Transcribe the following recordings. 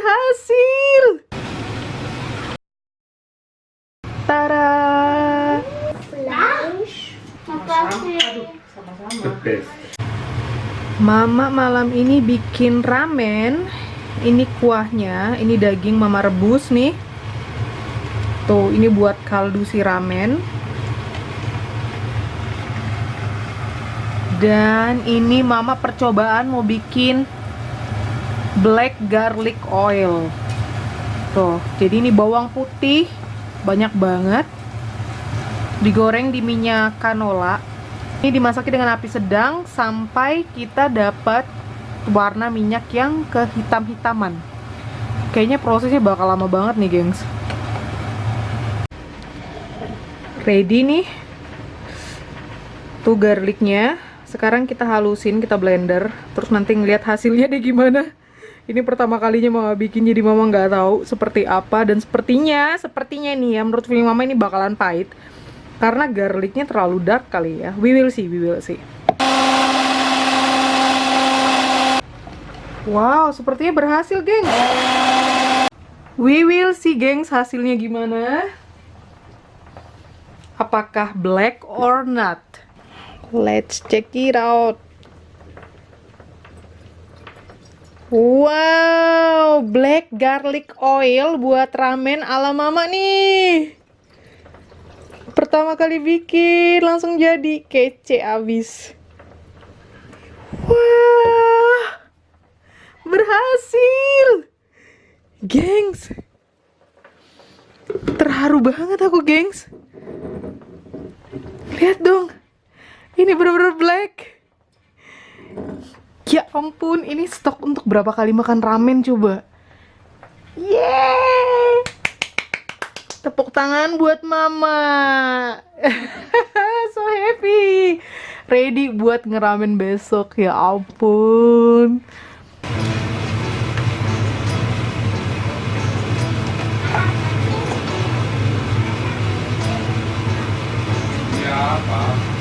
Berhasil. Tara. The best. Mama malam ini bikin ramen. Ini kuahnya, ini daging mama rebus nih. Tuh, ini buat kaldu si ramen. Dan ini mama percobaan mau bikin black garlic oil. Tuh, jadi ini bawang putih banyak banget. Digoreng di minyak canola. Ini dimasaki dengan api sedang sampai kita dapat warna minyak yang kehitam-hitaman. Kayaknya prosesnya bakal lama banget nih, gengs. Ready nih. Tuh garlicnya. Sekarang kita halusin, kita blender. Terus nanti ngeliat hasilnya deh gimana. Ini pertama kalinya mama bikin, jadi mama nggak tahu seperti apa. Dan sepertinya nih ya, menurut feeling mama ini bakalan pahit. Karena garlicnya terlalu dark kali ya. We will see, we will see. Wow, sepertinya berhasil, gengs. We will see, gengs, hasilnya gimana. Apakah black or not? Let's check it out. Wow, black garlic oil buat ramen ala mama nih. Pertama kali bikin, langsung jadi, kece abis. Wah, berhasil, gengs. Terharu banget aku, gengs. Lihat dong, ini bener-bener black. Ya ampun, ini stok untuk berapa kali makan ramen coba. Yeay! Tepuk tangan buat mama. So happy. Ready buat ngeramen besok, ya ampun. Ya, Pak.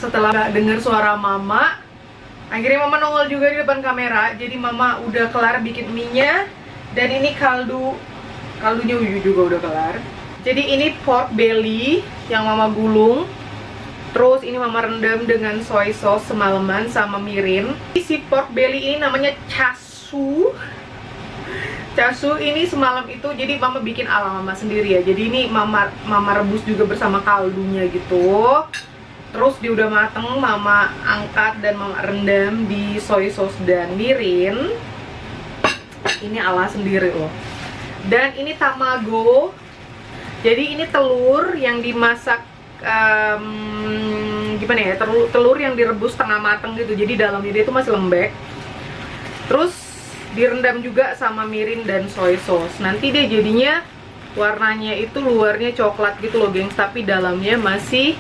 Setelah nggak dengar suara mama, akhirnya mama nongol juga di depan kamera. Jadi mama udah kelar bikin mie-nya. Dan ini kaldunya juga udah kelar. Jadi ini pork belly yang mama gulung. Terus ini mama rendam dengan soy sauce semalaman sama mirin. Si pork belly ini namanya chasu. Chasu ini semalam itu, jadi mama bikin ala mama sendiri ya. Jadi ini mama rebus juga bersama kaldunya gitu. Terus dia udah mateng, mama angkat dan mama rendam di soy sauce dan mirin. Ini ala sendiri loh. Dan ini tamago. Jadi ini telur yang dimasak gimana ya? Telur yang direbus setengah mateng gitu. Jadi dalamnya dia itu masih lembek. Terus direndam juga sama mirin dan soy sauce. Nanti dia jadinya warnanya itu luarnya coklat gitu loh, gengs, tapi dalamnya masih,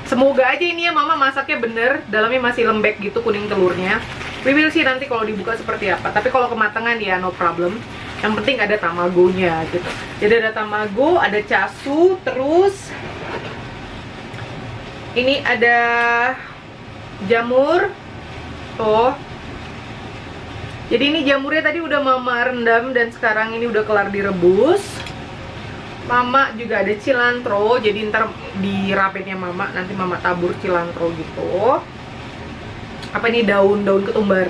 semoga aja ini ya mama masaknya bener, dalamnya masih lembek gitu kuning telurnya. We will see nanti kalau dibuka seperti apa. Tapi kalau kematangan ya no problem. Yang penting ada tamagonya gitu. Jadi ada tamago, ada chasu, terus ini ada jamur. Tuh. Jadi ini jamurnya tadi udah mama rendam dan sekarang ini udah kelar direbus. Mama juga ada cilantro, jadi ntar di rapennya mama nanti mama tabur cilantro gitu. Apa ini daun ketumbar,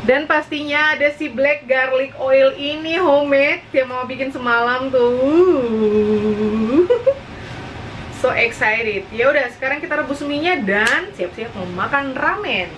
Dan pastinya ada si black garlic oil ini homemade yang mama bikin semalam tuh. So excited. Ya udah, sekarang kita rebus mie-nya dan siap-siap mau makan ramen.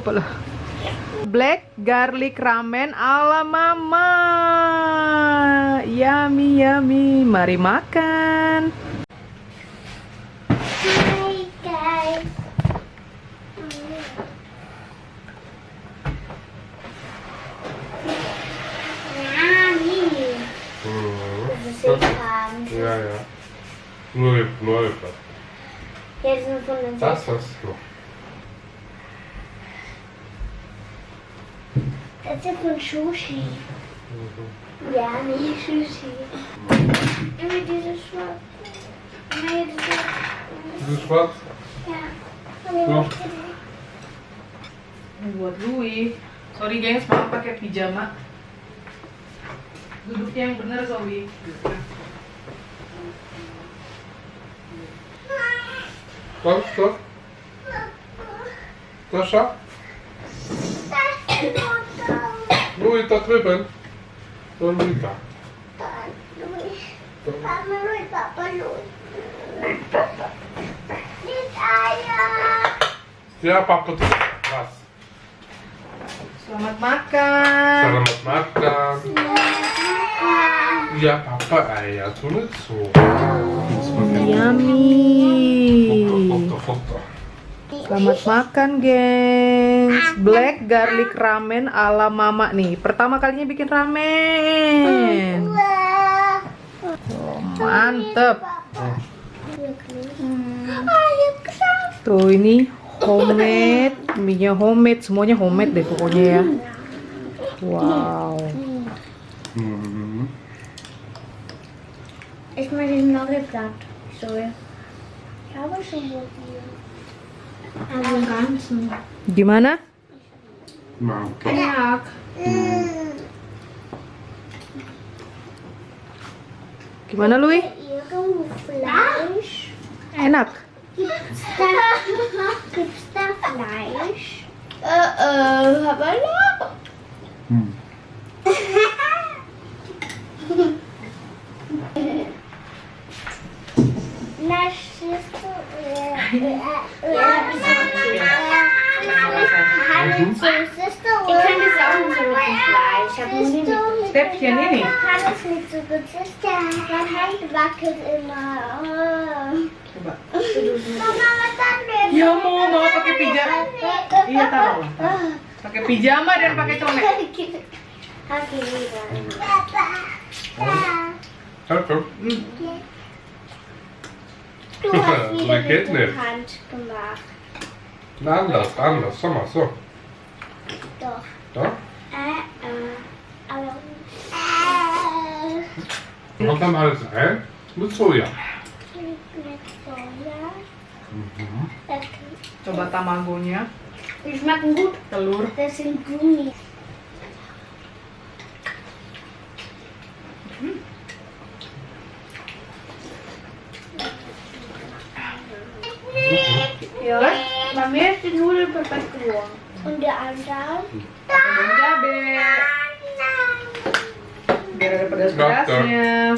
apa lah. Black garlic ramen ala mama. Yummy yummy. Mari makan. Hi guys. Yummy. Das ist warm. Ja, ja. Nur etwas. Jetzt sind von uns. Das hast du. Das ist von Sushi. Yummy Sushi. Immer dieses Schwarz. Nein, Das ist schwarz. ja. Ini buat Louis. Sorry gengs, mama pakai pijama. Duduknya yang bener Zoe. Was ist das? Sascha? Louis, da drüben. Da liegt er. Ja, Papa, was? Selamat makan. Selamat makan. Ja, Papa, Eier, tu nicht so. Yummy. Futter, futter. Selamat makan, gengs. Black garlic ramen ala mama nih. Pertama kalinya bikin ramen. Oh, mantep. Tuh ini homemade, mie-nya homemade, semuanya homemade deh pokoknya ya. Wow. Mhm. Ich möchte den Nuggetblatt. So. Ich habe schon probiert. Aber im Ganzen. Gimana? Mantap. Enak. Gimana Louis? Irgendwo Fleisch? Enak. Gibt's da Fleisch? Aber noch. Hm. Na, siehst du? Ich kann das auch nicht so mit dem Fleisch. Ich habe nur den Stäbchen ini. kann es nicht so gut. Mein Hand wackelt immer. Coba. Mama, was dann? Ya mau pakai pijama. Iya taruh lah. Pakai pijama dan pakai cowek. Oke, wieder. Hallo. Du hast wieder Geht mit der nicht. Hand gemacht. Anders, anders. Schau mal, so. Doch. Da. Aber. Und dann alles ein mit Soja. Mit Soja. Mhm. Coba tamagonya, Die schmecken gut. telur. Das sind Gummi. Ja, bei mir ist die Nudel perfekt geworden. Und der andere? Pakai cabe. Biar ada pedas-pedasnya.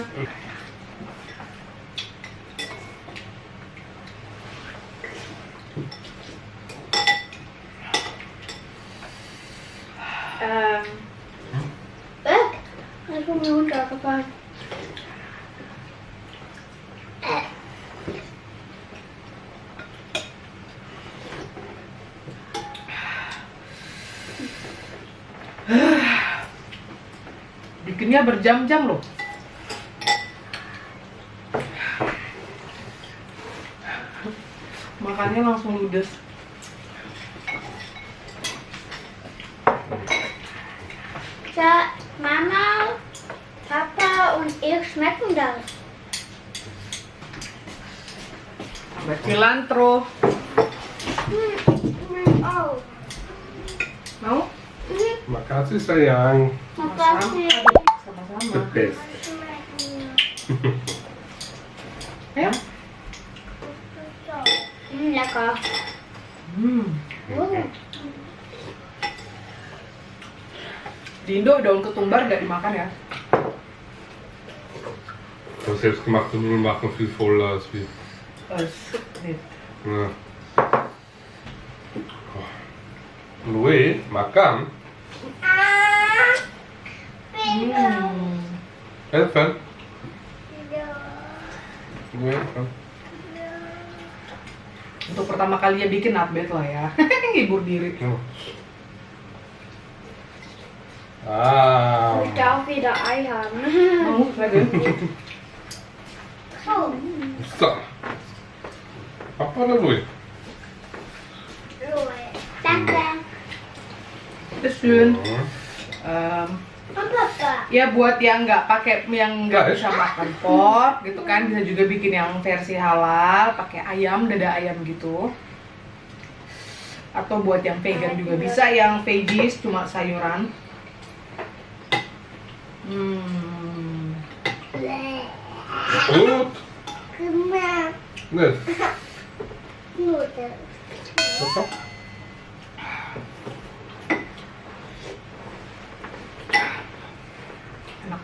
Ich bin mir runtergefallen. Bikinnya berjam-jam loh. Makannya langsung ludes. Ja, Mama, Papa und ich schmecken das. Ada cilantro. Oh. Mau? Makasih sayang. Makasih. Sama-sama. The best. Ayo. Lecker. Di Indo daun ketumbar nggak dimakan ya? Das selbstgemachte Nudeln machen viel voller als wir. Nih. Ja. Louis, makan. Elfen. Louis, elfen. Untuk pertama kalinya bikin update lah ya. Hibur diri. Ah. Ich darf wieder Ei haben. Mau lagi? Oh, So. Apa lah Louis? Ruhe. Danke. Schön. Und Papa. Ya buat yang nggak pakai, yang nggak bisa makan pork gitu kan, bisa juga bikin yang versi halal pakai ayam, dada ayam gitu. Atau buat yang vegan juga bisa, yang veggies cuma sayuran. Gut. Gemacht. Nett. Nudeln. Apa? Enak.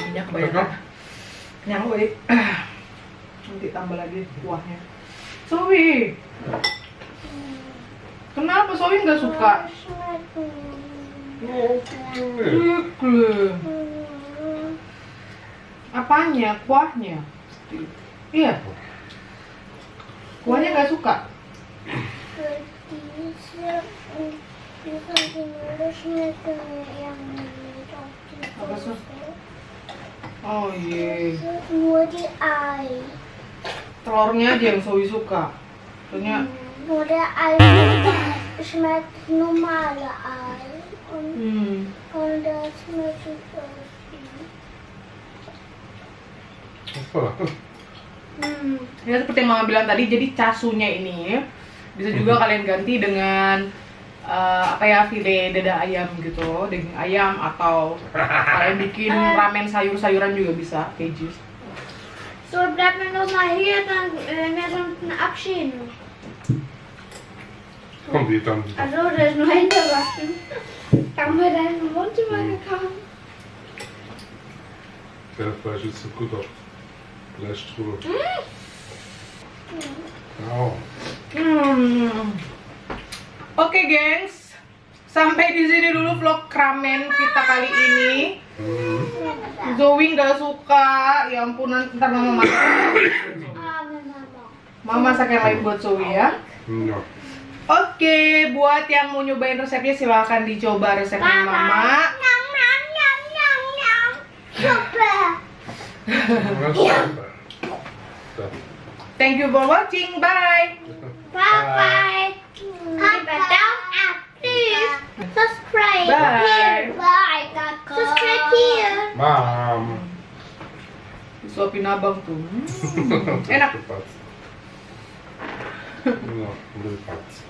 Minyak kebanyakan. Kenyang gue. Nanti tambah lagi kuahnya. Zoe, kenapa Zoe nggak suka? Apanya? Kuahnya? Iya. Kuahnya nggak suka? Apa sih? Oh iya. Nur die Ei. Telurnya aja yang Zoe suka. Soalnya Nur der Ei schmeckt normale Ei. Und das schmeckt so. Apa? ya seperti yang Mama bilang tadi, jadi casunya ini bisa juga kalian ganti dengan apa ya, file dada ayam gitu, daging ayam, atau kalian bikin ramen sayur-sayuran juga bisa, veggies. So, bleib mir noch mal hier, dann wir sonst abschieden. Komm, die dann. Also, das ist nur hinterwaschen. Haben wir dein Wohnzimmer gekauft? Der Fleisch ist so gut auf Fleisch drüber. Oh. Oke, gengs, sampai di sini dulu vlog ramen kita kali ini. Zoe nggak suka, ya ampun, ntar Mama masak. Mama masak yang lain buat Zoe ya. Ja. Oke, buat yang mau nyobain resepnya silahkan dicoba resepnya Mama. Nyam, nyam, nyam, nyam, nyam. Super. Ganz super. So. Thank you for watching, bye. Bye-bye. Gib mir Daumen ab. Tschüss. Subscribe Bye. here. Bye, Kaka. Subscribe here. Mom. Disuapin abang tuh. Enak. Gepatzt. Ja, gepatzt.